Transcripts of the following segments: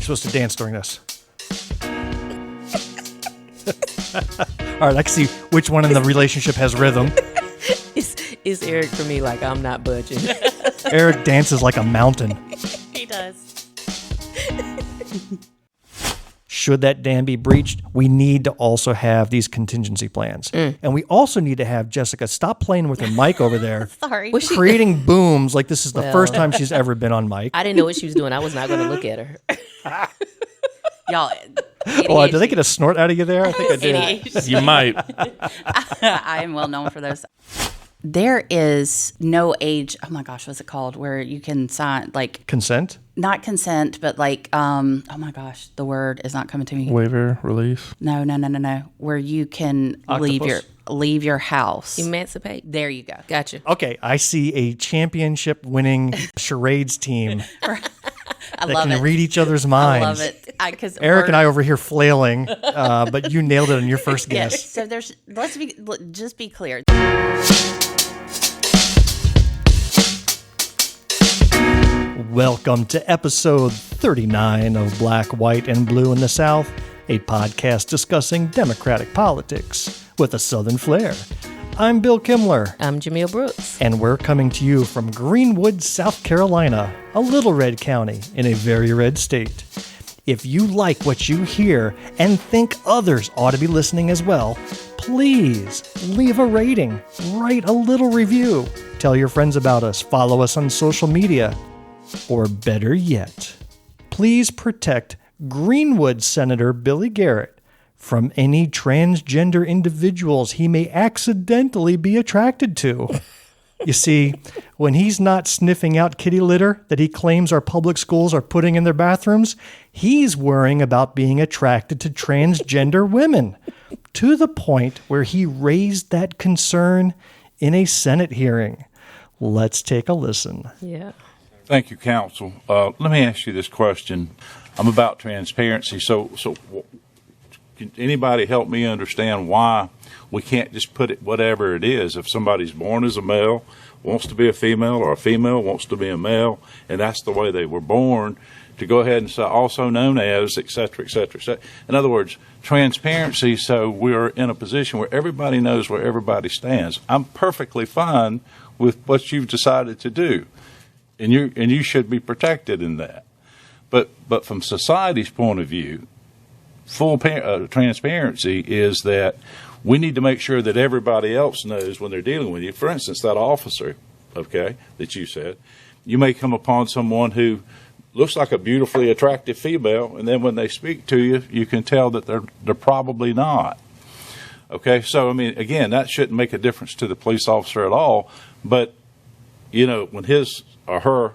supposed to dance during this. All right, I can see which one in the relationship has rhythm. It's Eric for me, like I'm not budging. Eric dances like a mountain. He does. Should that dam be breached, we need to also have these contingency plans. And we also need to have Jessicka stop playing with her mic over there. Sorry. Creating booms like this is the first time she's ever been on mic. I didn't know what she was doing. I was not going to look at her. Y'all. Oh, did they get a snort out of you there? I think I did. You might. I am well known for those. There is no age. Oh my gosh, what's it called? Where you can sign like Consent? not consent, but like oh my gosh, the word is not coming to me. Waiver, release. No. Where you can leave your house. Emancipate. There you go. Gotcha. Okay, I see a championship-winning charades team I that love can it. read each other's I minds. love it. Because Eric and I over here flailing, but you nailed it on your first guess. So just be clear. Welcome to episode 39 of Black, White, and Blue in the South, a podcast discussing Democratic politics with a Southern flair. I'm Bill Kimler. I'm Jamil Brooks. And we're coming to you from Greenwood, South Carolina, a little red county in a very red state. If you like what you hear and think others ought to be listening as well, please leave a rating, write a little review, tell your friends about us, follow us on social media, or better yet, please protect Greenwood Senator Billy Garrett from any transgender individuals he may accidentally be attracted to. You see, when he's not sniffing out kitty litter that he claims our public schools are putting in their bathrooms, he's worrying about being attracted to transgender women, to the point where he raised that concern in a Senate hearing. Let's take a listen. Yeah. Thank you, counsel. Let me ask you this question. I'm about transparency. So can anybody help me understand why we can't just put it whatever it is? If somebody's born as a male, wants to be a female, or a female wants to be a male, and that's the way they were born, to go ahead and say also known as, et cetera, et cetera, et cetera. In other words, transparency, so we're in a position where everybody knows where everybody stands. I'm perfectly fine with what you've decided to do, and you should be protected in that. But from society's point of view, full transparency is that we need to make sure that everybody else knows when they're dealing with you. For instance, that officer, okay, that you said, you may come upon someone who looks like a beautifully attractive female, and then when they speak to you, you can tell that they're probably not. Okay, so I mean, again, that shouldn't make a difference to the police officer at all. But you know, when his or her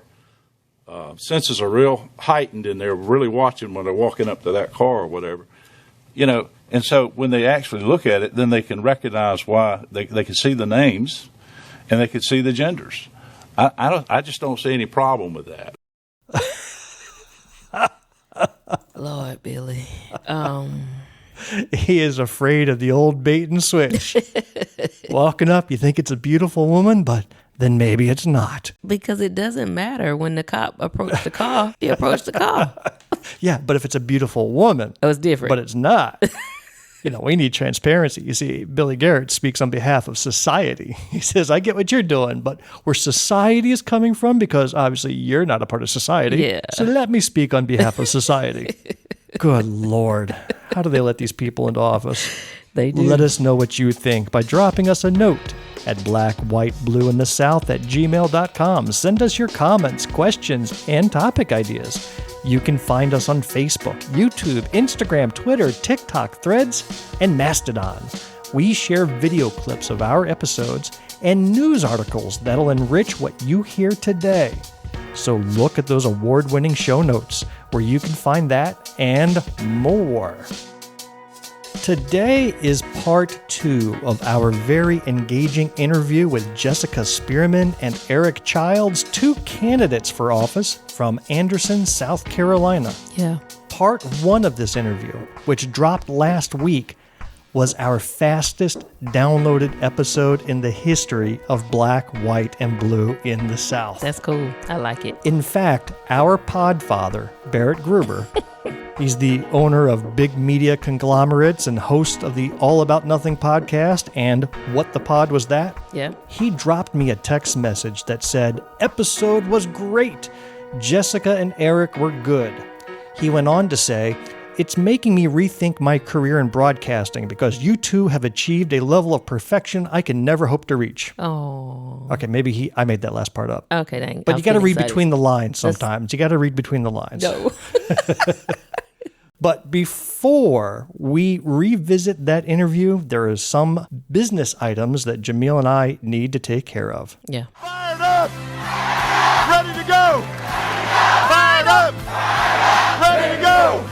senses are real heightened and they're really watching when they're walking up to that car or whatever, you know, and so when they actually look at it, then they can recognize why they can see the names and they can see the genders. I just don't see any problem with that. Lord, Billy. He is afraid of the old bait and switch. Walking up, you think it's a beautiful woman, but then maybe it's not. Because it doesn't matter when the cop approached the car. He approached the car. Yeah, but if it's a beautiful woman, It was different. but it's not. You know, we need transparency. You see, Billy Garrett speaks on behalf of society. He says, I get what you're doing, but where society is coming from, because obviously you're not a part of society. Yeah. So let me speak on behalf of society. Good Lord. How do they let these people into office? They do. Let us know what you think by dropping us a note at blackwhiteblueinthesouth@gmail.com. Send us your comments, questions, and topic ideas. You can find us on Facebook, YouTube, Instagram, Twitter, TikTok, Threads, and Mastodon. We share video clips of our episodes and news articles that'll enrich what you hear today. So look at those award-winning show notes where you can find that and more. Today is part 2 of our very engaging interview with Jessicka Spearman and Eric Childs, 2 candidates for office from Anderson, South Carolina. Yeah. Part 1 of this interview, which dropped last week, was our fastest downloaded episode in the history of Black, White, and Blue in the South. That's cool. I like it. In fact, our podfather, Barrett Gruber, He's the owner of big media conglomerates and host of the All About Nothing podcast and What the Pod Was That? Yeah. He dropped me a text message that said, "Episode was great. Jessicka and Eric were good." He went on to say, "It's making me rethink my career in broadcasting because you two have achieved a level of perfection I can never hope to reach." Oh. Okay, maybe I made that last part up. Okay, dang. But you got to read between the lines sometimes. You got to read between the lines. No. But before we revisit that interview, there is some business items that Jamil and I need to take care of. Yeah. Fired up! Ready to go! Fired up! Ready to go!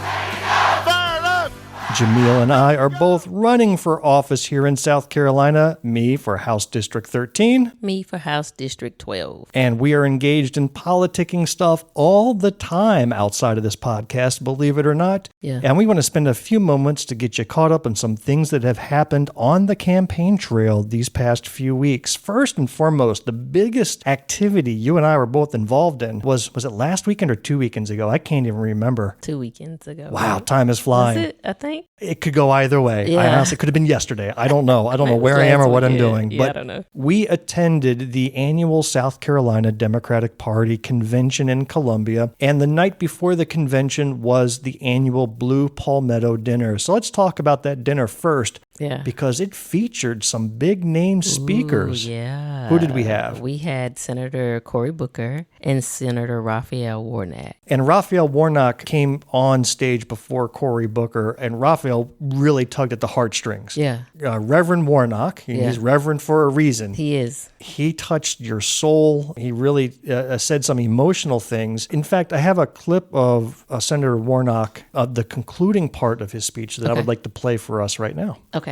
Fired up! Jamil and I are both running for office here in South Carolina, me for House District 13, Me for House District 12. and we are engaged in politicking stuff all the time outside of this podcast, believe it or not. Yeah. And we want to spend a few moments to get you caught up on some things that have happened on the campaign trail these past few weeks. First and foremost, the biggest activity you and I were both involved in was it last weekend or 2 weekends ago? I can't even remember. 2 weekends ago. Wow, time is Was flying. it, I think? It could go either way. I Yeah. honestly could have been yesterday. I don't know. I don't know It was where I am or last what I'm weekend. doing. Yeah, but I don't know. we attended the annual South Carolina Democratic Party convention in Columbia, and the night before the convention was the annual Blue Palmetto dinner. So let's talk about that dinner first. Yeah. Because it featured some big name speakers. Ooh, yeah. Who did we have? We had Senator Cory Booker and Senator Raphael Warnock. And Raphael Warnock came on stage before Cory Booker, and Raphael really tugged at the heartstrings. Yeah. Reverend Warnock, he's Reverend for a reason. He is. He touched your soul. He really said some emotional things. In fact, I have a clip of Senator Warnock, the concluding part of his speech that I would like to play for us right now. Okay.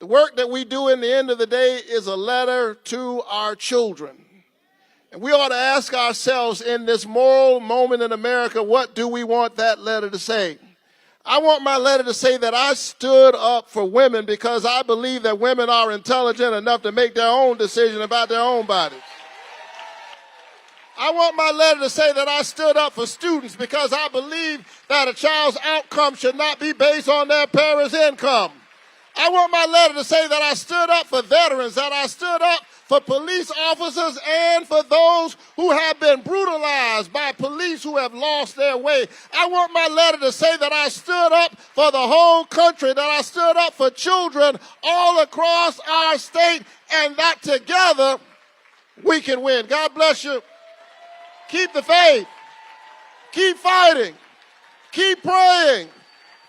The work that we do in the end of the day is a letter to our children. And we ought to ask ourselves in this moral moment in America, what do we want that letter to say? I want my letter to say that I stood up for women because I believe that women are intelligent enough to make their own decision about their own bodies. I want my letter to say that I stood up for students because I believe that a child's outcome should not be based on their parents' income. I want my letter to say that I stood up for veterans, that I stood up for police officers and for those who have been brutalized by police who have lost their way. I want my letter to say that I stood up for the whole country, that I stood up for children all across our state, and that together we can win. God bless you. Keep the faith. Keep fighting. Keep praying.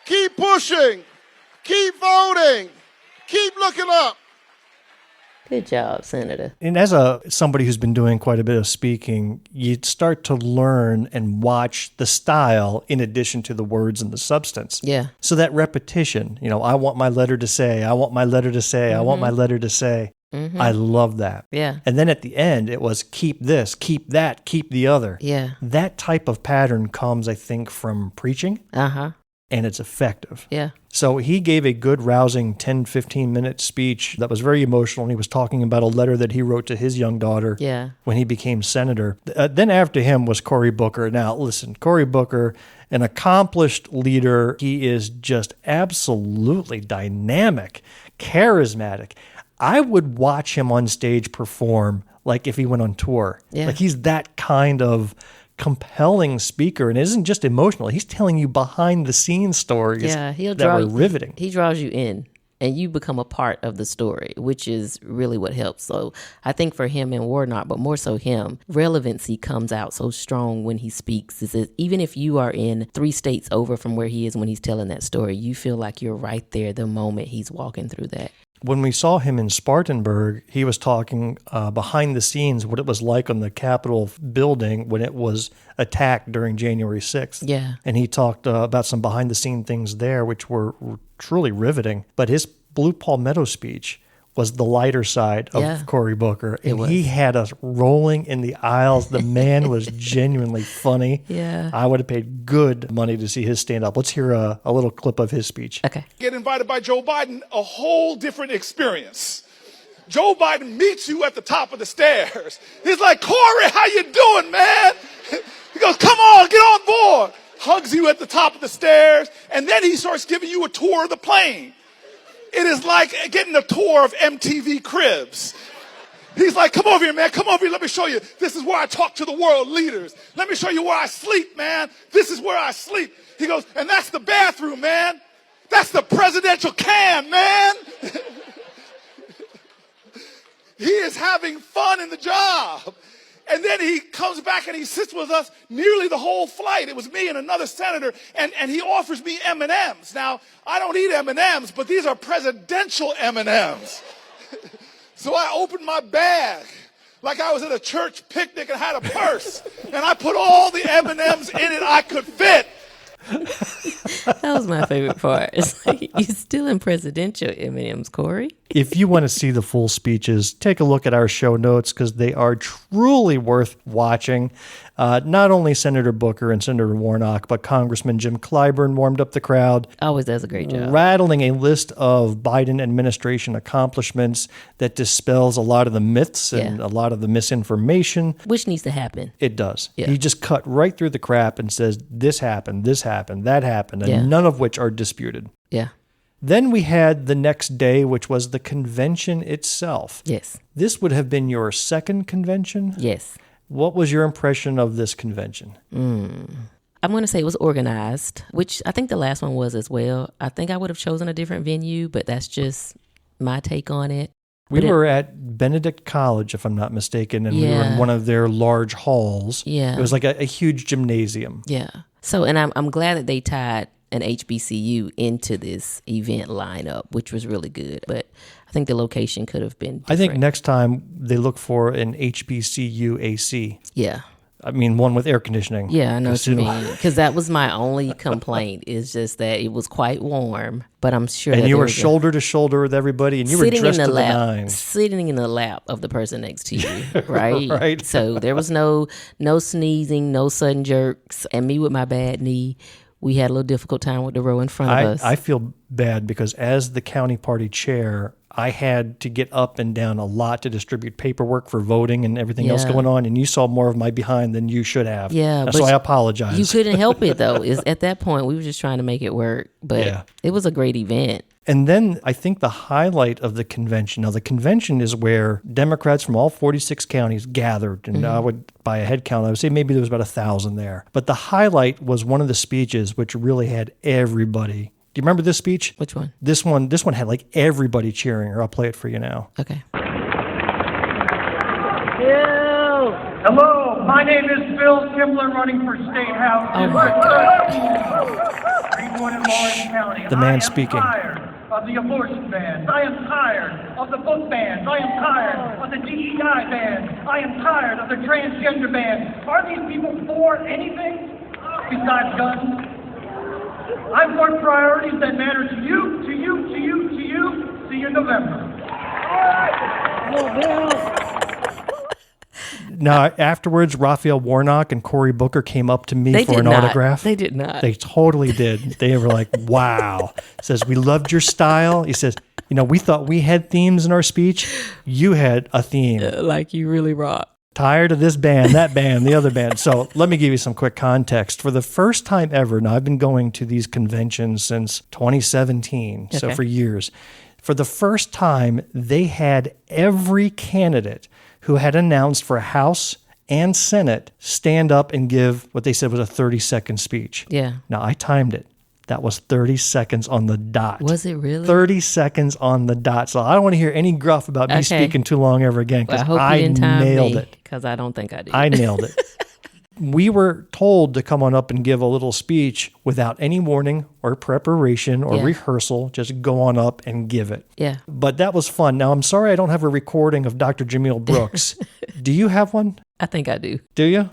Keep pushing. Keep voting. Keep looking up. Good job, Senator. And as somebody who's been doing quite a bit of speaking, you start to learn and watch the style in addition to the words and the substance. Yeah. So that repetition, I want my letter to say, I want my letter to say, I want my letter to say. I love that. Yeah. And then at the end, it was keep this, keep that, keep the other. Yeah. That type of pattern comes, I think, from preaching, Uh-huh. and it's effective. Yeah. So he gave a good, rousing 10, 15-minute speech that was very emotional. And he was talking about a letter that he wrote to his young daughter when he became senator. Then after him was Cory Booker. Now, listen, Cory Booker, an accomplished leader. He is just absolutely dynamic, charismatic. I would watch him on stage perform like if he went on tour. Yeah. Like he's that kind of compelling speaker, and it isn't just emotional. He's telling you behind the scenes stories He'll that draw were you, riveting. He draws you in, and you become a part of the story, which is really what helps. So I think for him and Warnock, but more so him, relevancy comes out so strong when he speaks. Is that even if you are in 3 states over from where he is when he's telling that story, you feel like you're right there the moment he's walking through that. When we saw him in Spartanburg, he was talking behind the scenes what it was like on the Capitol building when it was attacked during January 6th. Yeah. And he talked about some behind-the-scene things there, which were truly riveting. But his Blue Palmetto speech was the lighter side of Cory Booker. And he had us rolling in the aisles. The man was genuinely funny. Yeah. I would have paid good money to see his stand-up. Let's hear a little clip of his speech. Okay. Get invited by Joe Biden, a whole different experience. Joe Biden meets you at the top of the stairs. He's like, Cory, how you doing, man? He goes, come on, get on board. hugs you at the top of the stairs, and then he starts giving you a tour of the plane. It is like getting a tour of MTV Cribs. He's like, come over here, man. Come over here. Let me show you. This is where I talk to the world leaders. Let me show you where I sleep, man. This is where I sleep. He goes, and that's the bathroom, man. That's the presidential can, man. He is having fun in the job. And then he comes back and he sits with us nearly the whole flight. It was me and another senator, and he offers me M&Ms. Now, I don't eat M&Ms, but these are presidential M&Ms. So I opened my bag like I was at a church picnic and had a purse, and I put all the M&Ms in it I could fit. That was my favorite part. It's like, you're still in presidential M&Ms, Corey. If you want to see the full speeches, take a look at our show notes because they are truly worth watching. Not only Senator Booker and Senator Warnock, but Congressman Jim Clyburn warmed up the crowd. Always does a great job. Rattling a list of Biden administration accomplishments that dispels a lot of the myths and a lot of the misinformation. Which needs to happen. It does. Yeah. He just cut right through the crap and says, this happened, that happened, and none of which are disputed. Yeah. Then we had the next day, which was the convention itself. Yes. This would have been your second convention? Yes. What was your impression of this convention? I'm going to say it was organized, which I think the last one was as well. I think I would have chosen a different venue, but that's just my take on it. We were at Benedict College, if I'm not mistaken, and we were in one of their large halls. Yeah. It was like a huge gymnasium. Yeah. So, and I'm glad that they tied an HBCU into this event lineup, which was really good. But I think the location could have been different. I think next time they look for an HBCU AC. Yeah. I mean, one with air conditioning. Yeah, I know what you mean. Because that was my only complaint, is just that it was quite warm, but I'm sure And that you there were was shoulder to shoulder with everybody, and you were dressed to the nines. Sitting in the lap of the person next to you, right? Right. So there was no sneezing, no sudden jerks, and me with my bad knee, we had a little difficult time with the row in front of us. I feel bad because as the county party chair, I had to get up and down a lot to distribute paperwork for voting and everything else going on, and you saw more of my behind than you should have. Yeah, so I apologize. You couldn't help it, though. At that point, we were just trying to make it work, but it was a great event. And then I think the highlight of the convention, now the convention is where Democrats from all 46 counties gathered, and I would, by a head count, I would say maybe there was about 1,000 there. But the highlight was one of the speeches which really had everybody. Do you remember this speech? Which one? This one had like everybody cheering her. I'll play it for you now. Okay. Hello, my name is Bill Kimbler, running for State House. Oh my God. Greenwood and Lawrence County. The man speaking. I am tired of the abortion bans. I am tired of the book bans. I am tired of the DEI bans. I am tired of the transgender bans. Are these people for anything besides guns? I'm for priorities that matter to you, to you, to you, to you. See you in November. Now, afterwards, Raphael Warnock and Cory Booker came up to me for an autograph. They did not. They totally did. They were like, wow. Says, we loved your style. He says, we thought we had themes in our speech. You had a theme. Like you really rock. Tired of this band, that band, the other band. So let me give you some quick context. For the first time ever, now I've been going to these conventions since 2017, so for years. For the first time, they had every candidate who had announced for House and Senate stand up and give what they said was a 30-second speech. Yeah. Now, I timed it. That was 30 seconds on the dot. Was it really? 30 seconds on the dot. So I don't want to hear any gruff about me speaking too long ever again because I nailed it. Because I don't think I did. I nailed it. We were told to come on up and give a little speech without any warning or preparation or rehearsal. Just go on up and give it. Yeah. But that was fun. Now, I'm sorry I don't have a recording of Dr. Jamil Brooks. Do you have one? I think I do. Do you?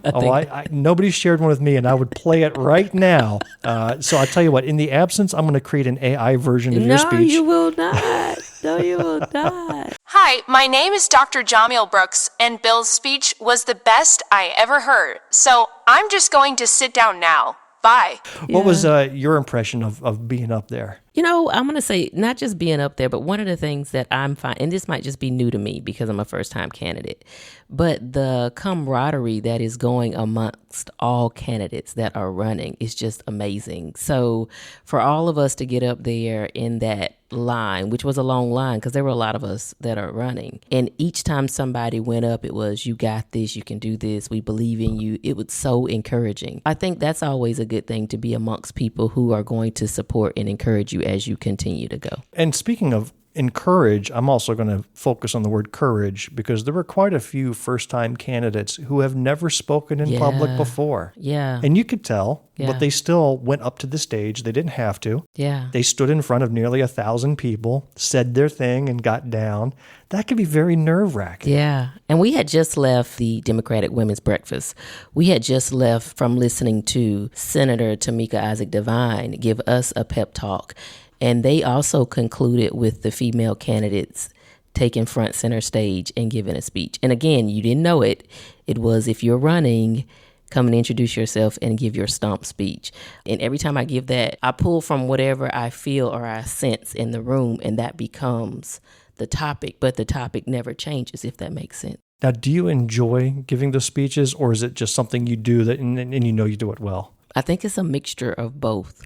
Nobody shared one with me, and I would play it right now. So I'll tell you what, in the absence, I'm going to create an AI version of your speech. No, you will not. No, you will not. Hi, my name is Dr. Jamil Brooks, and Bill's speech was the best I ever heard. So I'm just going to sit down now. Bye. What was your impression of being up there? I'm going to say not just being up there, but one of the things that I'm finding, and this might just be new to me because I'm a first-time candidate, but the camaraderie that is going amongst all candidates that are running is just amazing. So for all of us to get up there in that line, which was a long line because there were a lot of us that are running, and each time somebody went up, it was, you got this, you can do this, we believe in you. It was so encouraging. I think that's always a good thing, to be amongst people who are going to support and encourage you as you continue to go. And speaking of encourage, I'm also going to focus on the word courage, because there were quite a few first-time candidates who have never spoken in public before. Yeah. And you could tell, but they still went up to the stage. They didn't have to. Yeah. They stood in front of nearly 1,000 people, said their thing, and got down. That could be very nerve-wracking. Yeah. And we had just left the Democratic Women's Breakfast. We had just left from listening to Senator Tamika Isaac Devine give us a pep talk. And they also concluded with the female candidates taking front center stage and giving a speech. And again, you didn't know it. It was, if you're running, come and introduce yourself and give your stomp speech. And every time I give that, I pull from whatever I feel or I sense in the room, and that becomes the topic. But the topic never changes, if that makes sense. Now, do you enjoy giving those speeches, or is it just something you do that and you know you do it well? I think it's a mixture of both.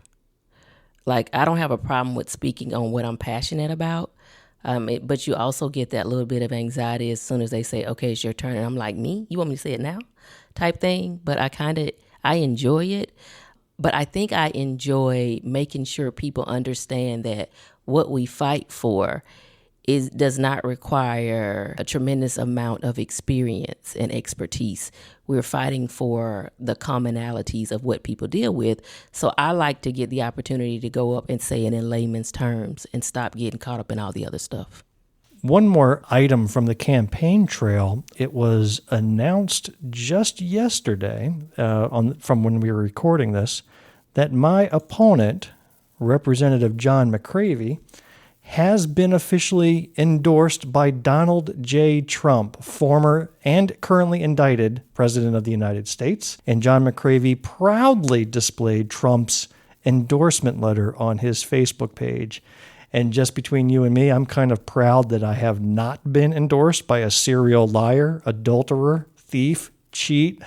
Like, I don't have a problem with speaking on what I'm passionate about, but you also get that little bit of anxiety as soon as they say, okay, it's your turn. And I'm like, me? You want me to say it now? Type thing. But I enjoy it. But I think I enjoy making sure people understand that what we fight for does not require a tremendous amount of experience and expertise. We're fighting for the commonalities of what people deal with. So I like to get the opportunity to go up and say it in layman's terms and stop getting caught up in all the other stuff. One more item from the campaign trail. It was announced just yesterday, from when we were recording this, that my opponent, Representative John McCravey, has been officially endorsed by Donald J. Trump, former and currently indicted President of the United States. And John McCravey proudly displayed Trump's endorsement letter on his Facebook page. And just between you and me, I'm kind of proud that I have not been endorsed by a serial liar, adulterer, thief, cheat,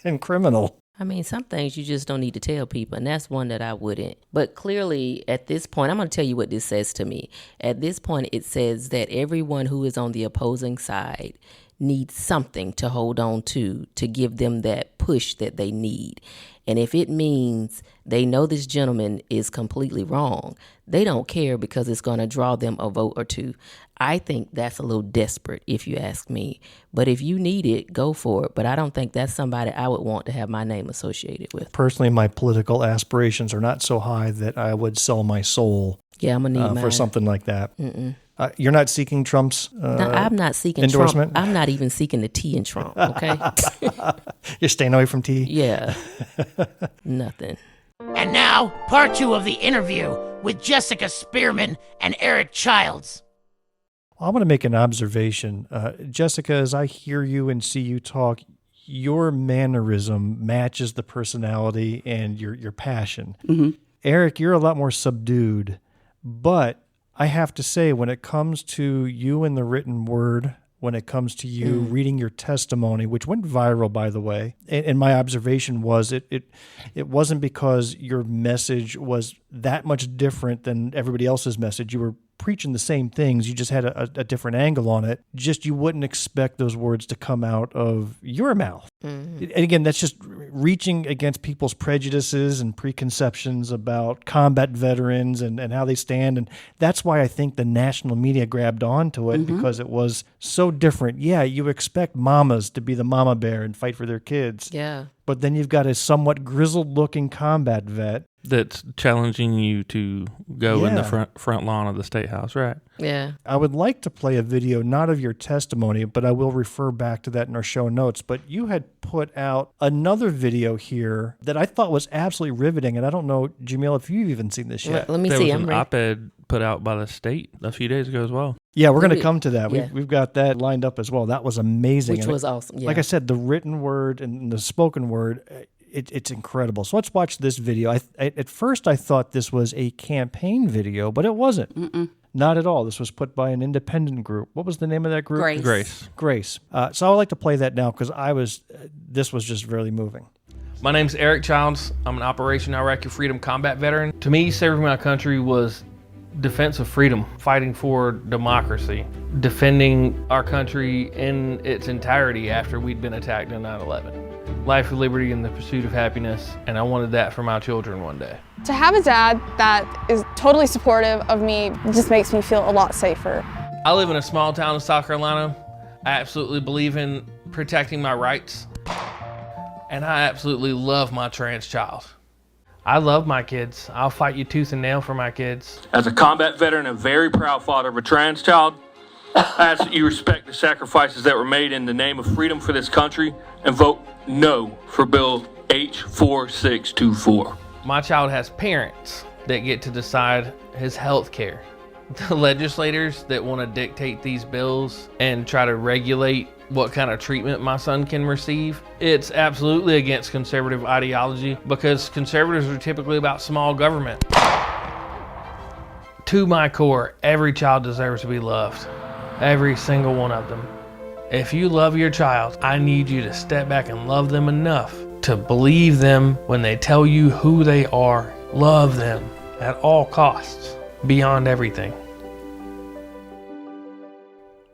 and criminal. I mean, some things you just don't need to tell people, and that's one that I wouldn't. But clearly, at this point, I'm going to tell you what this says to me. At this point, it says that everyone who is on the opposing side needs something to hold on to give them that push that they need. And if it means they know this gentleman is completely wrong, they don't care because it's going to draw them a vote or two. I think that's a little desperate, if you ask me. But if you need it, go for it. But I don't think that's somebody I would want to have my name associated with. Personally, my political aspirations are not so high that I would sell my soul I'm gonna need for something like that. You're not seeking Trump's I'm not seeking endorsement? Trump. I'm not even seeking the tea in Trump, okay? You're staying away from tea? Yeah. Nothing. And now, part 2 of the interview with Jessicka Spearman and Eric Childs. I want to make an observation. Jessicka, as I hear you and see you talk, your mannerism matches the personality and your passion. Mm-hmm. Eric, you're a lot more subdued, but I have to say, when it comes to you and the written word, when it comes to you reading your testimony, which went viral, by the way, and my observation was it wasn't because your message was that much different than everybody else's message. You were preaching the same things. You just had a different angle on it. Just you wouldn't expect those words to come out of your mouth. Mm-hmm. And again, that's just reaching against people's prejudices and preconceptions about combat veterans and how they stand. And that's why I think the national media grabbed onto it, because it was so different. Yeah, you expect mamas to be the mama bear and fight for their kids. Yeah. But then you've got a somewhat grizzled-looking combat vet that's challenging you to go in the front lawn of the State House, right? Yeah. I would like to play a video, not of your testimony, but I will refer back to that in our show notes. But you had put out another video here that I thought was absolutely riveting, and I don't know, Jamil, if you've even seen this yet. Let me there see. was an op-ed put out by the state a few days ago as well. Yeah, we're going to come to that. Yeah. We've got that lined up as well. That was amazing. Which was awesome. Yeah. Like I said, the written word and the spoken word, it's incredible. So let's watch this video. At first, I thought this was a campaign video, but it wasn't. Not at all. This was put by an independent group. What was the name of that group? Grace. So I would like to play that now because this was just really moving. My name's Eric Childs. I'm an Operation Iraqi Freedom combat veteran. To me, serving my country was defense of freedom, fighting for democracy, defending our country in its entirety after we'd been attacked in 9/11. Life, liberty, and the pursuit of happiness, and I wanted that for my children one day. To have a dad that is totally supportive of me just makes me feel a lot safer. I live in a small town in South Carolina. I absolutely believe in protecting my rights. And I absolutely love my trans child. I love my kids. I'll fight you tooth and nail for my kids. As a combat veteran and very proud father of a trans child, I ask that you respect the sacrifices that were made in the name of freedom for this country and vote no for Bill H4624. My child has parents that get to decide his health care. The legislators that want to dictate these bills and try to regulate what kind of treatment my son can receive, it's absolutely against conservative ideology because conservatives are typically about small government. To my core, every child deserves to be loved. Every single one of them. If you love your child, I need you to step back and love them enough to believe them when they tell you who they are. Love them at all costs, beyond everything.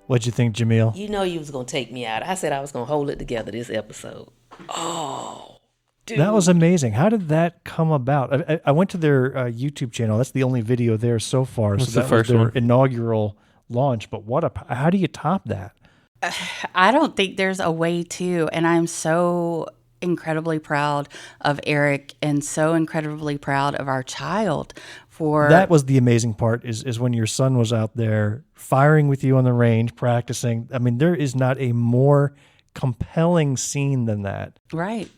What'd you think, Jamil? You know you was going to take me out. I said I was going to hold it together this episode. Oh, dude. That was amazing. How did that come about? I went to their YouTube channel. That's the only video there so far. What's so the that first was their one? Inaugural launch. But how do you top that? I don't think there's a way to, and I'm so incredibly proud of Eric and so incredibly proud of our child for that was the amazing part is when your son was out there firing with you on the range, practicing. I mean, there is not a more compelling scene than that. Right.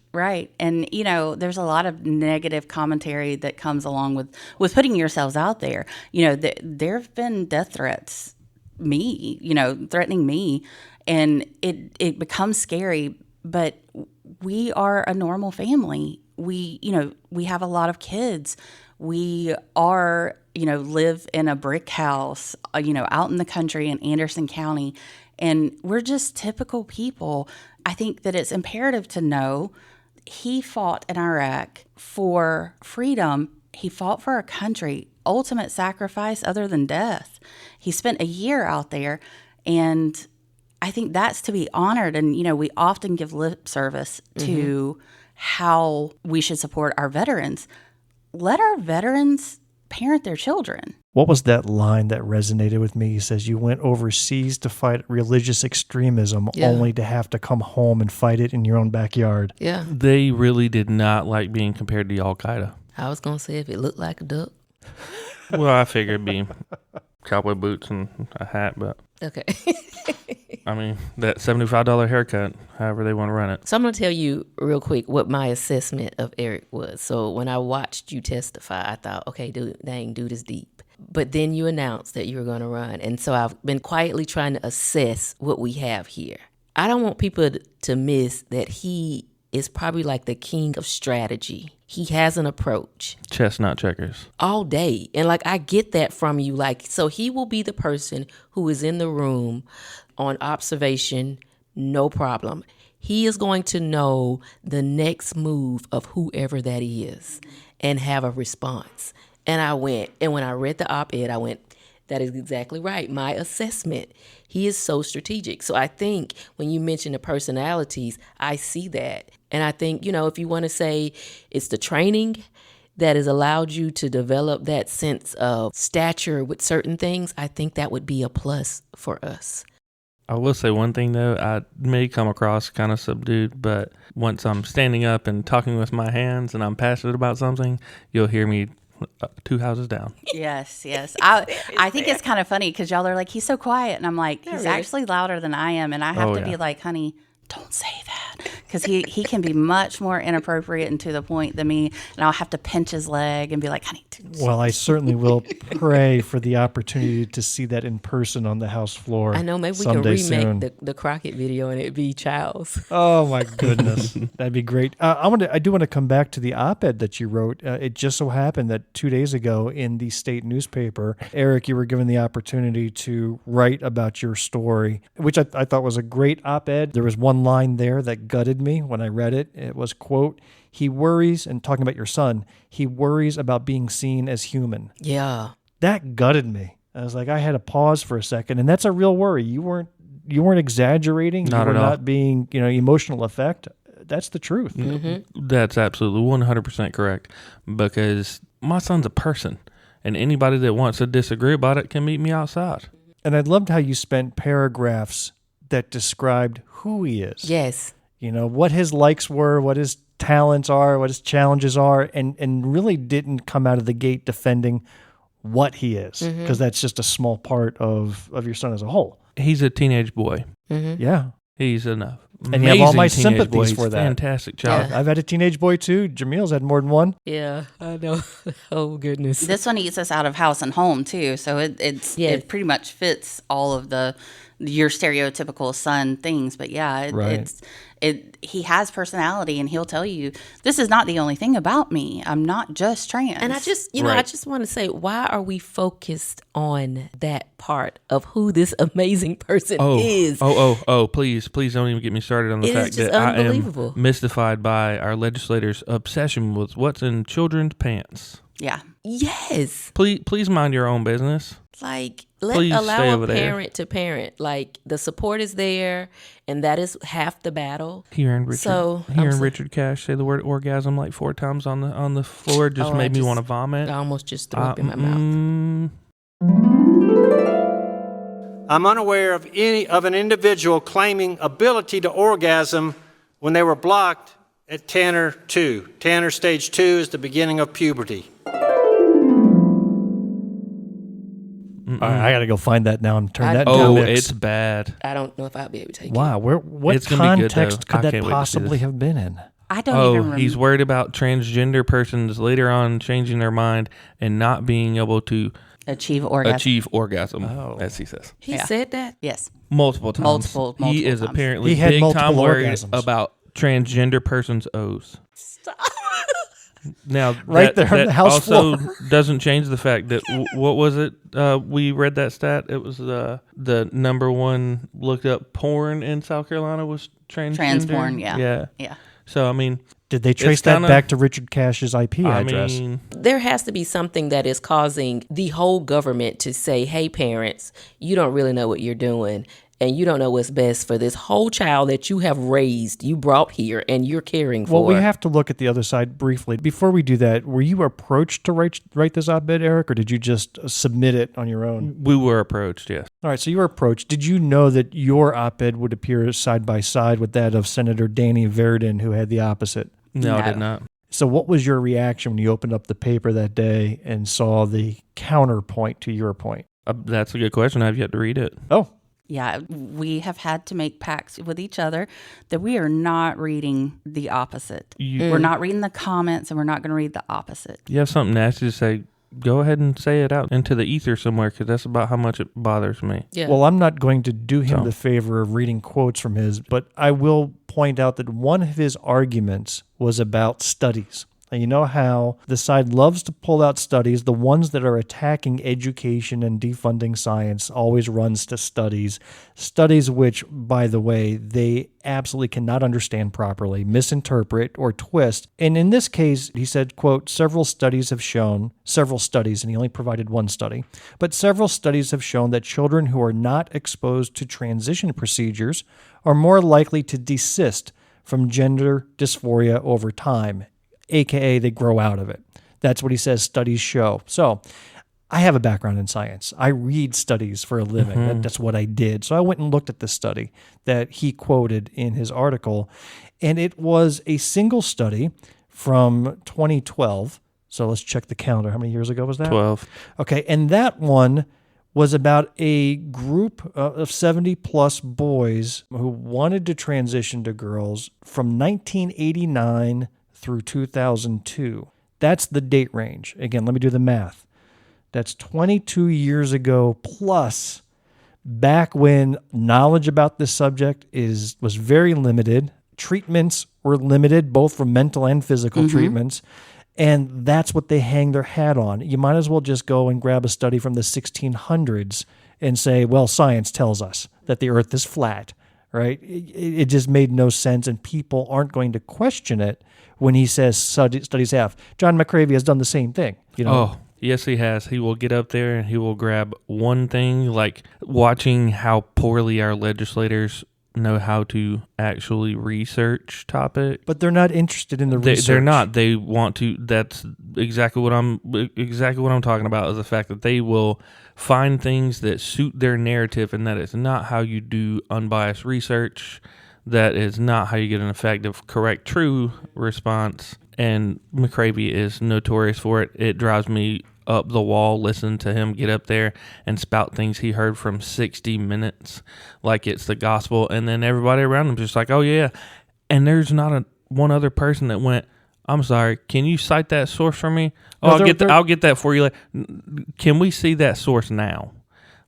And, there's a lot of negative commentary that comes along with putting yourselves out there. There have been death threats, threatening me, and it becomes scary, but we are a normal family. We have a lot of kids. We are, live in a brick house, out in the country in Anderson County, and we're just typical people. I think that it's imperative to know he fought in Iraq for freedom. He fought for a country, ultimate sacrifice other than death. He spent a year out there, and I think that's to be honored. And, we often give lip service to how we should support our veterans. Let our veterans parent their children. What was that line that resonated with me? He says, you went overseas to fight religious extremism only to have to come home and fight it in your own backyard. Yeah. They really did not like being compared to Al-Qaeda. I was going to say if it looked like a duck. Well, I figured it'd be cowboy boots and a hat, but... Okay. I mean, that $75 haircut, however they want to run it. So I'm going to tell you real quick what my assessment of Eric was. So when I watched you testify, I thought, okay, dude is deep. But then you announced that you were going to run. And so I've been quietly trying to assess what we have here. I don't want people to miss that he is probably like the king of strategy. He has an approach. Chestnut checkers. All day. And I get that from you. So he will be the person who is in the room on observation, no problem. He is going to know the next move of whoever that is and have a response. And when I read the op-ed, I went, that is exactly right. My assessment. He is so strategic. So I think when you mention the personalities, I see that. And I think, if you want to say it's the training that has allowed you to develop that sense of stature with certain things, I think that would be a plus for us. I will say one thing, though. I may come across kind of subdued, but once I'm standing up and talking with my hands and I'm passionate about something, you'll hear me 2 houses down. Yes. I think it's kind of funny because y'all are like, he's so quiet. And I'm like, he's actually louder than I am. And I have to be like, honey, don't say that, because he can be much more inappropriate and to the point than me, and I'll have to pinch his leg and be like, honey. Well, I certainly will pray for the opportunity to see that in person on the house floor. I know, maybe we could remake the Crockett video and it'd be Childs. Oh my goodness, that'd be great. I do want to come back to the op-ed that you wrote. It just so happened that 2 days ago in the state newspaper, Eric, you were given the opportunity to write about your story, which I thought was a great op-ed. There was one line there that gutted me when I read it. It was, quote, "He worries," and talking about your son, "he worries about being seen as human." Yeah. That gutted me. I was like, I had to pause for a second, and that's a real worry. You weren't exaggerating. Not you were at all. not being, emotional effect. That's the truth. Mm-hmm. That's absolutely 100% correct, because my son's a person, and anybody that wants to disagree about it can meet me outside. And I loved how you spent paragraphs that described who he is. Yes. What his likes were, what his talents are, what his challenges are, and really didn't come out of the gate defending what he is, because that's just a small part of your son as a whole. He's a teenage boy. Mm-hmm. Yeah. He's enough. And you have all my Amazing teenage sympathies boy. for He's that. Fantastic child. Yeah. I've had a teenage boy too. Jamil's had more than one. Yeah, I know. Oh, goodness. This one eats us out of house and home too, so it pretty much fits all of your stereotypical son things. But yeah, Right. he has personality, and he'll tell you, this is not the only thing about me. I'm not just trans. And I just, I just want to say, why are we focused on that part of who this amazing person is? Please don't even get me started on the It fact is just that unbelievable. I am mystified by our legislators' obsession with what's in children's pants. Yeah. Yes. Please mind your own business. Like, Please stay allow over a there. parent to parent. Like, the support is there, and that is half the battle. Hearing Richard Cash say the word orgasm like 4 times on the floor just made me want to vomit. I almost just threw up in my mouth. I'm unaware of an individual claiming ability to orgasm when they were blocked at Tanner 2. Tanner stage 2 is the beginning of puberty. All right, I got to go find that now and turn that into Oh, a mix. it's bad. I don't know if I'll be able to take Wow, it. what It's gonna be good, context though. I could that can't wait to see possibly this. have been in? I don't even remember. He's worried about transgender persons later on changing their mind and not being able to achieve orgasm. As he says. He said that? Yes. Multiple times. Multiple He is times. apparently He had big time multiple worried orgasms. about transgender persons' O's. Stop. Now, Right there on that the house also floor. doesn't change the fact that, what was it? We read that stat. It was the number one looked up porn in South Carolina was transgender. Trans porn, yeah. Yeah. So, I mean. Did they trace that back to Richard Cash's IP address? I mean, There has to be something that is causing the whole government to say, hey, parents, you don't really know what you're doing, and you don't know what's best for this whole child that you have raised, you brought here, and you're caring for. Well, we have to look at the other side briefly. Before we do that, were you approached to write this op-ed, Eric, or did you just submit it on your own? we were approached, yes. All right, so you were approached. Did you know that your op-ed would appear side by side with that of Senator Danny Verdin, who had the opposite? No, I did not. So what was your reaction when you opened up the paper that day and saw the counterpoint to your point? That's a good question. I've yet to read it. Oh. Yeah, we have had to make pacts with each other that we are not reading the opposite. We're not reading the comments, and we're not going to read the opposite. You have something nasty to say, go ahead and say it out into the ether somewhere, because that's about how much it bothers me. Yeah. Well, I'm not going to do him the favor of reading quotes from his, but I will point out that one of his arguments was about studies. And you know how the side loves to pull out studies. The ones that are attacking education and defunding science always runs to studies. Studies which, by the way, they absolutely cannot understand properly, misinterpret, or twist. And in this case, he said, quote, several studies, and he only provided one study, but several studies have shown that children who are not exposed to transition procedures are more likely to desist from gender dysphoria over time, aka they grow out of it. That's what he says studies show. So I have a background in science. I read studies for a living. That's what I did. So I went and looked at this study that he quoted in his article, and it was a single study from 2012. So let's check the calendar. How many years ago was that? 12. Okay, and that one was about a group of 70 plus boys who wanted to transition to girls from 1989 through 2002. That's the date range. Again, let me do the math. That's 22 years ago plus, back when knowledge about this subject was very limited. Treatments were limited, both for mental and physical treatments. And that's what they hang their hat on. You might as well just go and grab a study from the 1600s and say, well, science tells us that the earth is flat, right? It just made no sense, and people aren't going to question it when he says studies have. John McCravey has done the same thing. Oh, yes, he has. He will get up there and he will grab one thing, like watching how poorly our legislators know how to actually research topic. But they're not interested in the research. They're not. They want to. That's exactly what I'm talking about, is the fact that they will find things that suit their narrative, and that is not how you do unbiased research. That is not how you get an effective, correct, true response. And McCravey is notorious for it. It drives me up the wall listening to him get up there and spout things he heard from 60 Minutes like it's the gospel, and then everybody around him just like, oh yeah. And there's not one other person that went, I'm sorry, can you cite that source for me? Oh, I'll get that for you. Can we see that source now?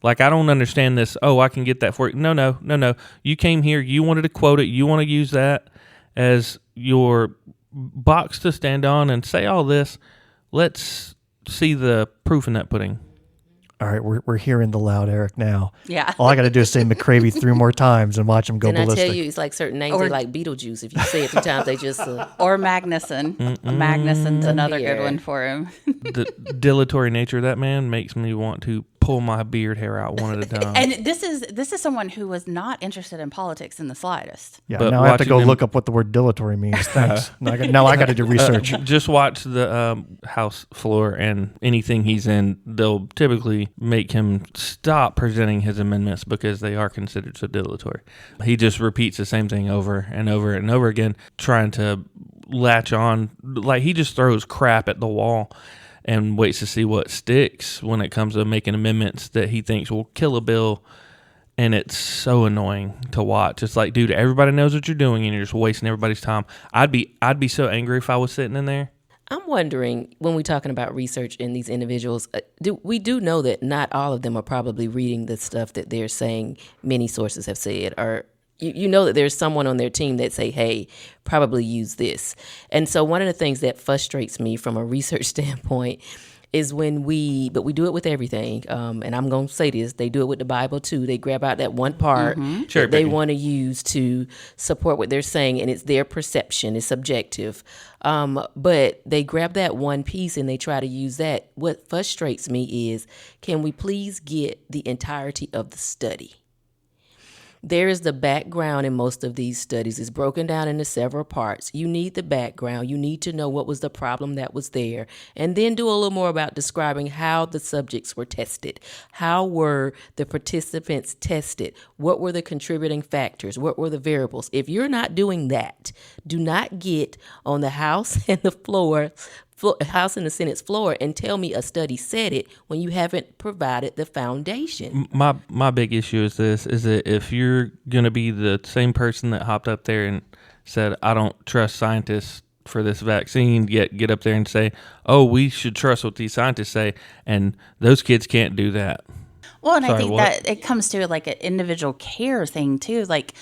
Like, I don't understand this. Oh, I can get that for you. No. You came here, you wanted to quote it, you want to use that as your box to stand on and say all this. Let's see the proof in that pudding. All right, we're hearing the loud Eric now. Yeah. All I got to do is say McCravey 3 more times and watch him go ballistic. And I tell you, it's like certain names, they like Beetlejuice. If you say it 3 times, they just... Or Magnuson. Magnuson's another good one for him. The dilatory nature of that man makes me want to pull my beard hair out one at a time. And this is someone who was not interested in politics in the slightest. Yeah, but now I have to go look up what the word dilatory means. Thanks. Now I got to do research. Just watch the House floor, and anything he's in, they'll typically make him stop presenting his amendments because they are considered so dilatory. He just repeats the same thing over and over and over again, trying to latch on. Like, he just throws crap at the wall and waits to see what sticks when it comes to making amendments that he thinks will kill a bill. And it's so annoying to watch. It's like, dude, everybody knows what you're doing and you're just wasting everybody's time. I'd be so angry if I was sitting in there. I'm wondering, when we're talking about research in these individuals, we do know that not all of them are probably reading the stuff that they're saying many sources have said, or you know that there's someone on their team that say, hey, probably use this. And so one of the things that frustrates me from a research standpoint is but we do it with everything. And I'm going to say this, they do it with the Bible too. They grab out that one part that they want to use to support what they're saying, and it's their perception, it's subjective. But they grab that one piece and they try to use that. What frustrates me is, can we please get the entirety of the study? There is the background in most of these studies. It's broken down into several parts. You need the background. You need to know what was the problem that was there. And then do a little more about describing how the subjects were tested. How were the participants tested? What were the contributing factors? What were the variables? If you're not doing that, do not get on the House and the House and the Senate's floor and tell me a study said it when you haven't provided the foundation. My big issue is this, is that if you're going to be the same person that hopped up there and said, I don't trust scientists for this vaccine, yet get up there and say, oh, we should trust what these scientists say, and those kids can't do that. Well, and I think that it comes to like an individual care thing too, like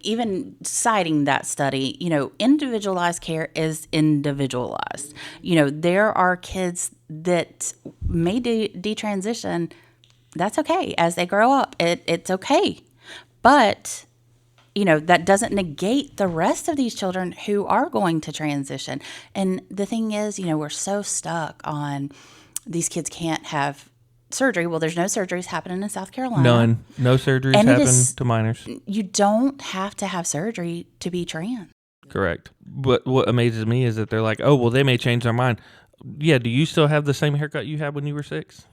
even citing that study, individualized care is individualized. There are kids that may detransition. That's okay. As they grow up, it's okay. But, that doesn't negate the rest of these children who are going to transition. And the thing is, we're so stuck on these kids can't have surgery. Well, there's no surgeries happening in South Carolina. None. No surgeries happen to minors. You don't have to have surgery to be trans. Correct. But what amazes me is that they're like, oh, well, they may change their mind. Yeah, do you still have the same haircut you had when you were 6?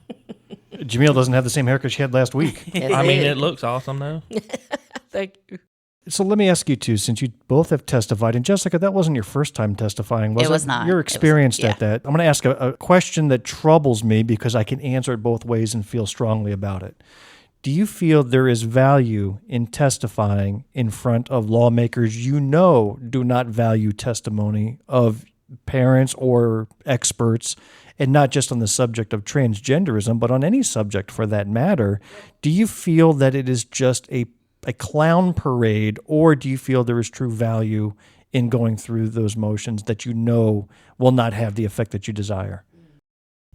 Jamil doesn't have the same haircut she had last week. I mean, it looks awesome, though. Thank you. So let me ask you too, since you both have testified, and Jessicka, that wasn't your first time testifying, was it? It was not. You're experienced Yeah. at that. I'm going to ask a question that troubles me because I can answer it both ways and feel strongly about it. Do you feel there is value in testifying in front of lawmakers you know do not value testimony of parents or experts, and not just on the subject of transgenderism, but on any subject for that matter? Do you feel that it is just a clown parade, or do you feel there is true value in going through those motions that you know will not have the effect that you desire?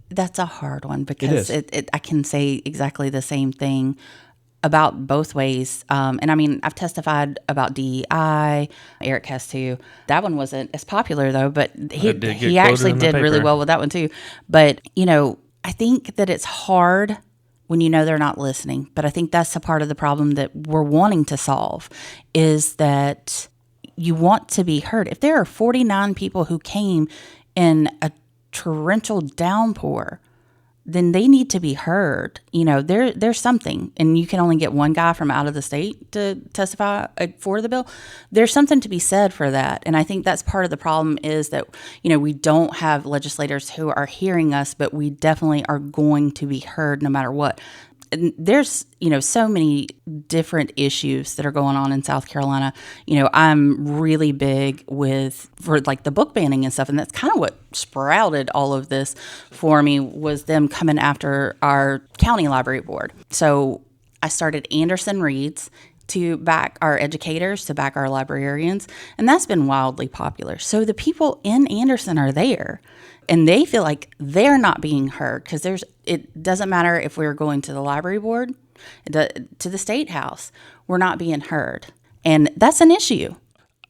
That's a hard one because It I can say exactly the same thing about both ways. And I mean, I've testified about DEI. Eric has too. That one wasn't as popular though, but he actually did really well with that one too. But, you know, I think that it's hard when you know they're not listening. But I think that's a part of the problem that we're wanting to solve, is that you want to be heard. If there are 49 people who came in a torrential downpour, then they need to be heard. You know, there's something, and you can only get one guy from out of the state to testify for the bill. There's something to be said for that. And I think that's part of the problem, is that, you know, we don't have legislators who are hearing us, but we definitely are going to be heard no matter what. And there's, you know, so many different issues that are going on in South Carolina. You know, I'm really big for like the book banning and stuff. And that's kind of what sprouted all of this for me, was them coming after our county library board. So I started Anderson Reads to back our educators, to back our librarians. And that's been wildly popular. So the people in Anderson are there, and they feel like they're not being heard, because it doesn't matter if we're going to the library board, to the state house, we're not being heard. And that's an issue.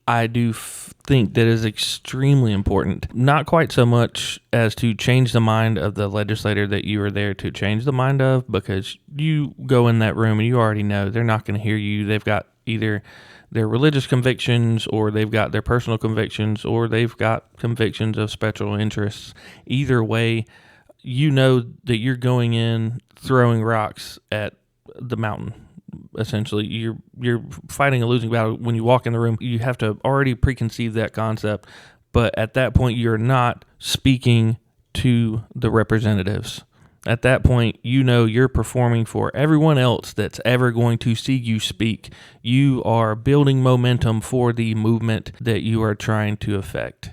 I do think that is extremely important. Not quite so much as to change the mind of the legislator that you are there to change the mind of, because you go in that room and you already know they're not going to hear you. They've got either their religious convictions, or they've got their personal convictions, or they've got convictions of special interests. Either way, you know that you're going in throwing rocks at the mountain. Essentially, you're fighting a losing battle. When you walk in the room, you have to already preconceive that concept. But at that point, you're not speaking to the representatives. At that point, you know you're performing for everyone else that's ever going to see you speak. You are building momentum for the movement that you are trying to affect.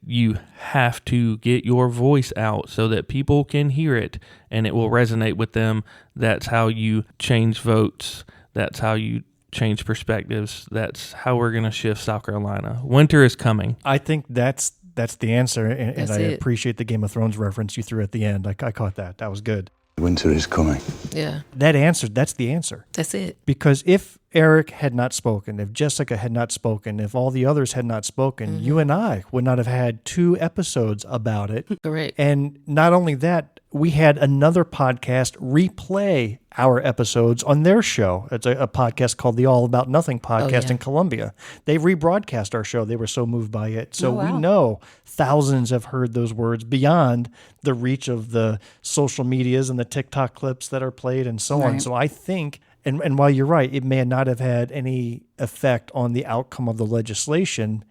You have to get your voice out so that people can hear it and it will resonate with them. That's how you change votes. That's how you change perspectives. That's how we're going to shift South Carolina. Winter is coming. I think that's the answer, and I appreciate the Game of Thrones reference you threw at the end. I caught that. That was good. Winter is coming. Yeah. That's the answer. That's it. Because if Eric had not spoken, if Jessicka had not spoken, if all the others had not spoken, you and I would not have had 2 episodes about it. Correct. And not only that, we had another podcast replay our episodes on their show. It's a podcast called the All About Nothing podcast in Columbia. They rebroadcast our show. They were so moved by it. So we know thousands have heard those words beyond the reach of the social medias and the TikTok clips that are played and so on. So I think, and while you're right, it may not have had any effect on the outcome of the legislation,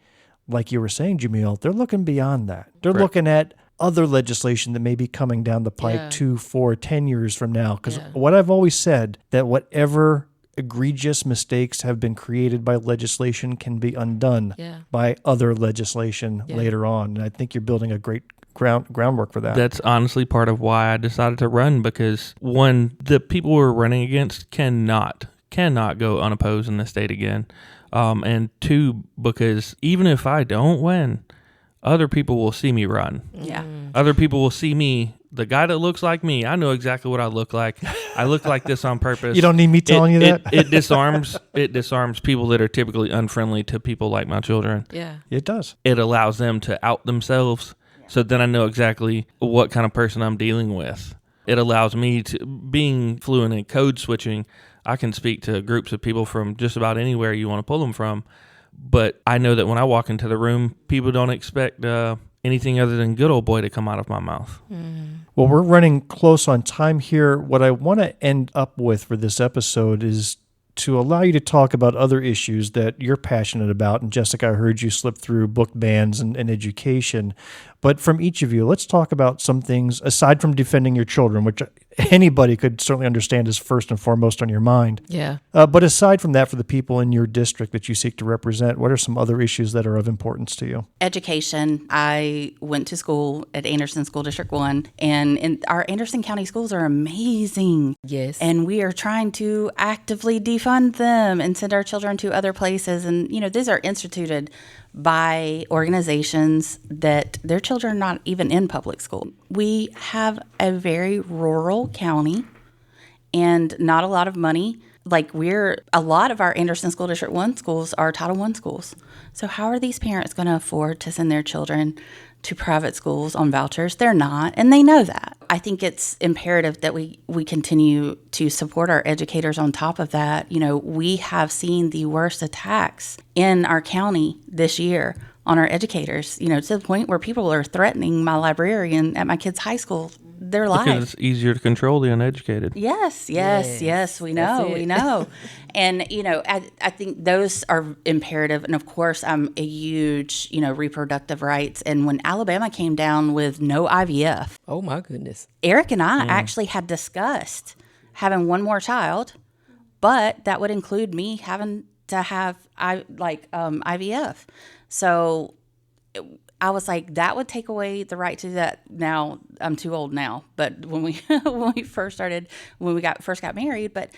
like you were saying, Jamil, they're looking beyond that. They're looking at other legislation that may be coming down the pike 2, 4, 10 years from now. Because what I've always said, that whatever egregious mistakes have been created by legislation can be undone by other legislation later on. And I think you're building a great groundwork for that. That's honestly part of why I decided to run, because one, the people we're running against cannot go unopposed in the state again. And 2, because even if I don't win, other people will see me run. Yeah. Other people will see me, the guy that looks like me. I know exactly what I look like. I look like this on purpose. You don't need me telling you that? It disarms people that are typically unfriendly to people like my children. Yeah. It does. It allows them to out themselves. So then I know exactly what kind of person I'm dealing with. It allows me to, being fluent in code switching, I can speak to groups of people from just about anywhere you want to pull them from. But I know that when I walk into the room, people don't expect anything other than good old boy to come out of my mouth. Well, we're running close on time here. What I want to end up with for this episode is to allow you to talk about other issues that you're passionate about. And Jessicka, I heard you slip through book bans and education. But from each of you, let's talk about some things aside from defending your children, which anybody could certainly understand is first and foremost on your mind. Yeah. But aside from that, for the people in your district that you seek to represent, what are some other issues that are of importance to you? Education. I went to school at Anderson School District 1, and our Anderson County schools are amazing. Yes. And we are trying to actively defund them and send our children to other places. And, these are instituted by organizations that their children are not even in public school. We have a very rural county and not a lot of money. A lot of our Anderson School District 1 schools are Title I schools. So how are these parents going to afford to send their children to private schools on vouchers? They're not, and they know that. I think it's imperative that we continue to support our educators on top of that. We have seen the worst attacks in our county this year on our educators, to the point where people are threatening my librarian at my kids' high school their life. Because it's easier to control the uneducated. Yes, we know. And, I think those are imperative. And, of course, I'm a huge, reproductive rights. And when Alabama came down with no IVF. Oh, my goodness. Eric and I actually had discussed having one more child, but that would include me having to have IVF. So I was like, that would take away the right to do that. Now I'm too old now, but when we first got married, but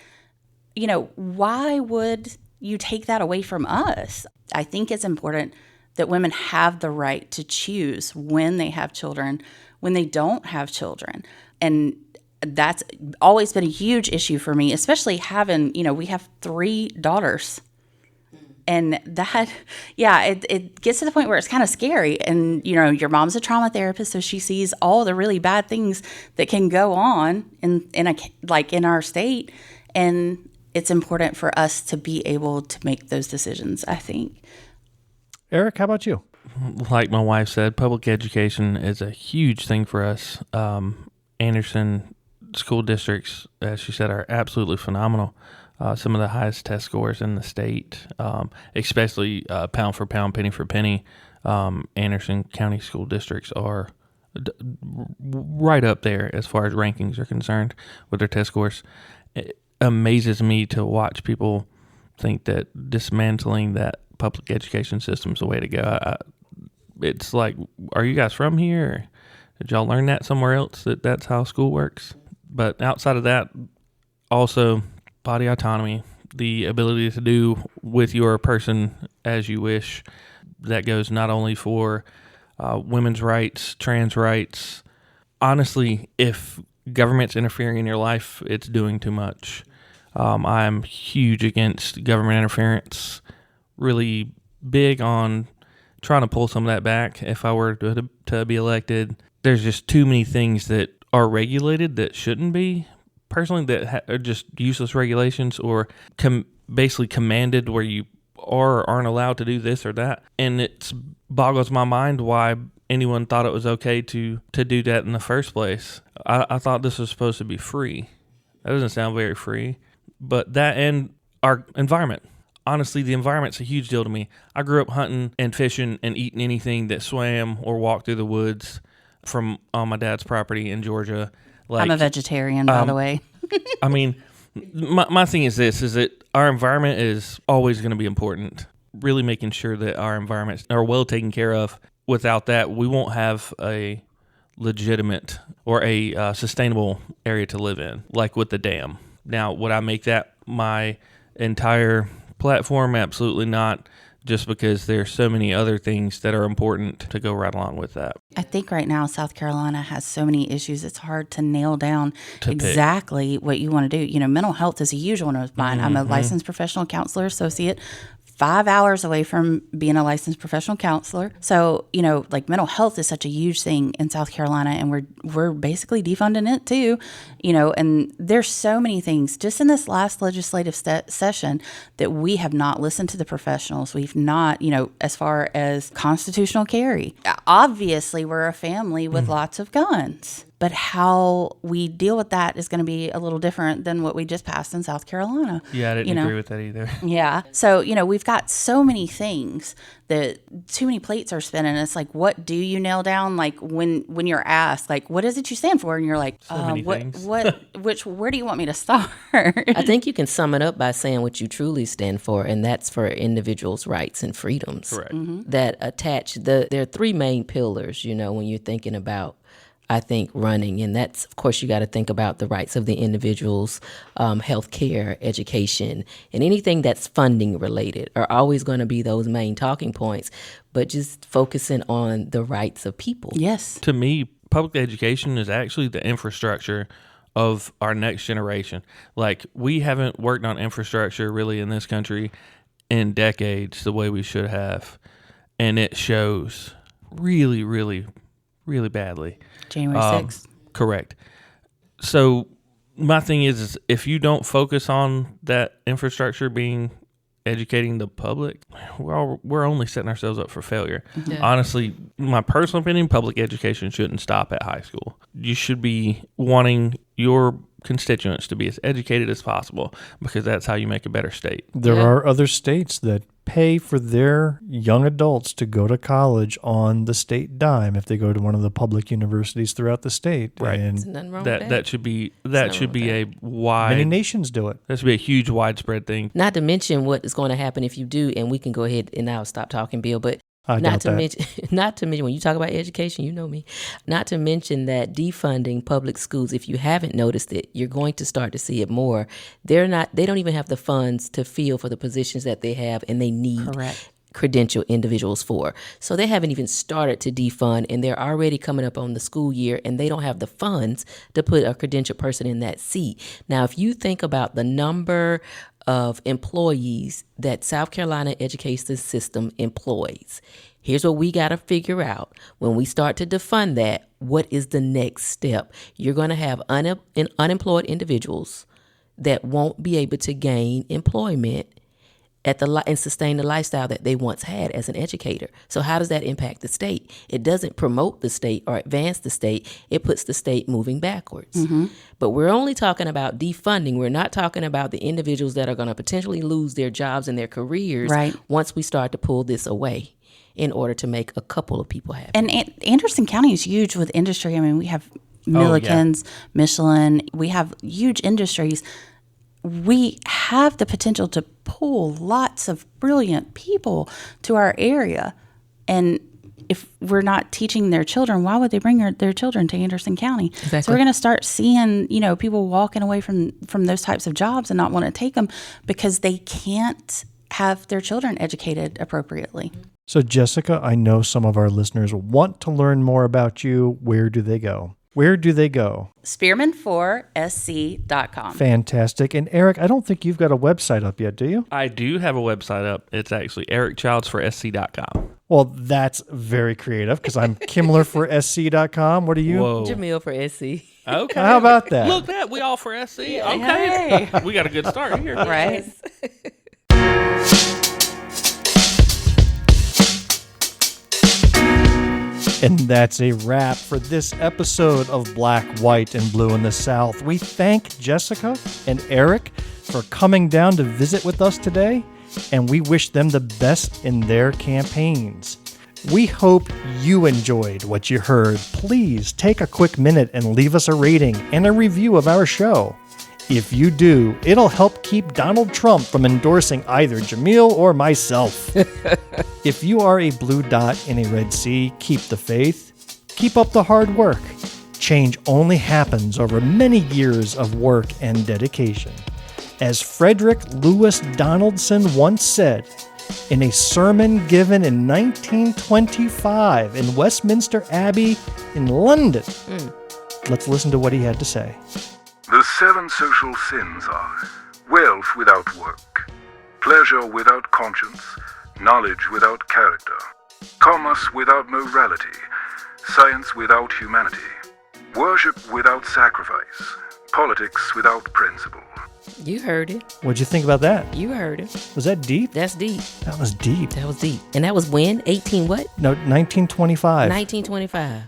why would you take that away from us? I think it's important that women have the right to choose when they have children, when they don't have children. And that's always been a huge issue for me, especially having, we have 3 daughters. And that, it gets to the point where it's kind of scary. And, your mom's a trauma therapist, so she sees all the really bad things that can go on in our state. And it's important for us to be able to make those decisions, I think. Eric, how about you? Like my wife said, public education is a huge thing for us. Anderson school districts, as she said, are absolutely phenomenal. Some of the highest test scores in the state, especially pound for pound, penny for penny. Anderson County school districts are right up there as far as rankings are concerned with their test scores. It amazes me to watch people think that dismantling that public education system is the way to go. It's like, are you guys from here? Or did y'all learn that somewhere else, that's how school works? But outside of that, also body autonomy, the ability to do with your person as you wish. That goes not only for women's rights, trans rights. Honestly, if government's interfering in your life, it's doing too much. I'm huge against government interference, really big on trying to pull some of that back if I were to be elected. There's just too many things that are regulated that shouldn't be. Personally, that are just useless regulations or basically commanded where you are or aren't allowed to do this or that. And it boggles my mind why anyone thought it was okay to do that in the first place. I thought this was supposed to be free. That doesn't sound very free. But that and our environment. Honestly, the environment's a huge deal to me. I grew up hunting and fishing and eating anything that swam or walked through the woods from on my dad's property in Georgia. I'm a vegetarian, by the way. I mean, my thing is this, is that our environment is always going to be important. Really making sure that our environments are well taken care of. Without that, we won't have a legitimate or a sustainable area to live in, like with the dam. Now, would I make that my entire platform? Absolutely not. Just because there's so many other things that are important to go right along with that. I think right now South Carolina has so many issues, it's hard to nail down exactly what you want to do. Mental health is a huge one of mine. I'm a licensed professional counselor associate, 5 hours away from being a licensed professional counselor. So, mental health is such a huge thing in South Carolina, and we're basically defunding it too, and there's so many things just in this last legislative session that we have not listened to the professionals. We've not, as far as constitutional carry. Obviously, we're a family with lots of guns. but how we deal with that is going to be a little different than what we just passed in South Carolina. Yeah, I didn't agree with that either. Yeah. So, we've got so many things that too many plates are spinning. It's like, what do you nail down? Like when you're asked, like, what is it you stand for? And you're like, where do you want me to start? I think you can sum it up by saying what you truly stand for, and that's for individuals' rights and freedoms. Correct. That attach, there are three main pillars, when you're thinking about, I think, running. And that's, of course, you got to think about the rights of the individuals, health care, education, and anything that's funding related are always going to be those main talking points, but just focusing on the rights of people. Yes. To me, public education is actually the infrastructure of our next generation. Like, we haven't worked on infrastructure really in this country in decades the way we should have. And it shows really, really, really badly. January 6th. Correct. So my thing is if you don't focus on that infrastructure being educating the public, we're only setting ourselves up for failure. Yeah. Honestly, my personal opinion, public education shouldn't stop at high school. You should be wanting your constituents to be as educated as possible, because that's how you make a better state. There are other states that pay for their young adults to go to college on the state dime if they go to one of the public universities throughout the state. Right. And Nothing wrong with that should be a wide. many nations do it. That should be a huge widespread thing. Not to mention what is going to happen if you do, and we can go ahead and I'll stop talking, Bill, but not to mention when you talk about education, you know me, not to mention that defunding public schools, if you haven't noticed it, you're going to start to see it more. They don't even have the funds to fill for the positions that they have, and they need credentialed individuals for. So they haven't even started to defund, and they're already coming up on the school year, and they don't have the funds to put a credentialed person in that seat. Now, if you think about the number of employees that South Carolina education system employs, here's what we got to figure out. When we start to defund that, what is the next step? You're going to have unemployed individuals that won't be able to gain employment and sustain the lifestyle that they once had as an educator. So how does that impact the state? It doesn't promote the state or advance the state. It puts the state moving backwards. But we're only talking about defunding. We're not talking about the individuals that are going to potentially lose their jobs and their careers once we start to pull this away in order to make a couple of people happy. And Anderson County is huge with industry. I mean, we have Milliken's, Michelin. We have huge industries. We have the potential to pull lots of brilliant people to our area. And if we're not teaching their children, why would they bring their children to Anderson County? Exactly. So we're going to start seeing, people walking away from those types of jobs and not want to take them because they can't have their children educated appropriately. So, Jessicka, I know some of our listeners want to learn more about you. Where do they go? Spearman4sc.com. Fantastic. And Eric, I don't think you've got a website up yet, do you? I do have a website up. It's actually ericchildsforsc.com. Well, that's very creative because I'm Kimmler4sc.com. What are you? Whoa. Jamil for SC. Okay. How about that? Look, that we all for SC. Okay. Hey. We got a good start here. Right. And that's a wrap for this episode of Black, White, and Blue in the South. We thank Jessicka and Eric for coming down to visit with us today, and we wish them the best in their campaigns. We hope you enjoyed what you heard. Please take a quick minute and leave us a rating and a review of our show. If you do, it'll help keep Donald Trump from endorsing either Jamil or myself. If you are a blue dot in a red sea, keep the faith. Keep up the hard work. Change only happens over many years of work and dedication. As Frederick Lewis Donaldson once said in a sermon given in 1925 in Westminster Abbey in London, let's listen to what he had to say. The 7 social sins are wealth without work, pleasure without conscience, knowledge without character, commerce without morality, science without humanity, worship without sacrifice, politics without principle. You heard it. What'd you think about that? You heard it. Was that deep? That's deep. That was deep. That was deep. And that was when? 18 what? No, 1925. 1925.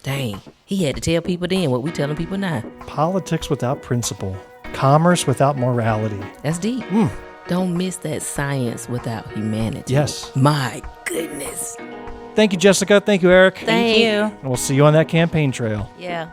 Dang, he had to tell people then what we telling people now. Politics without principle. Commerce without morality. That's deep. Don't miss that science without humanity. Yes. My goodness. Thank you, Jessicka. Thank you, Eric. Thank you. And we'll see you on that campaign trail. Yeah.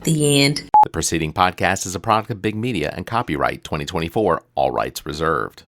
The end. The preceding podcast is a product of Big Media and copyright 2024, all rights reserved.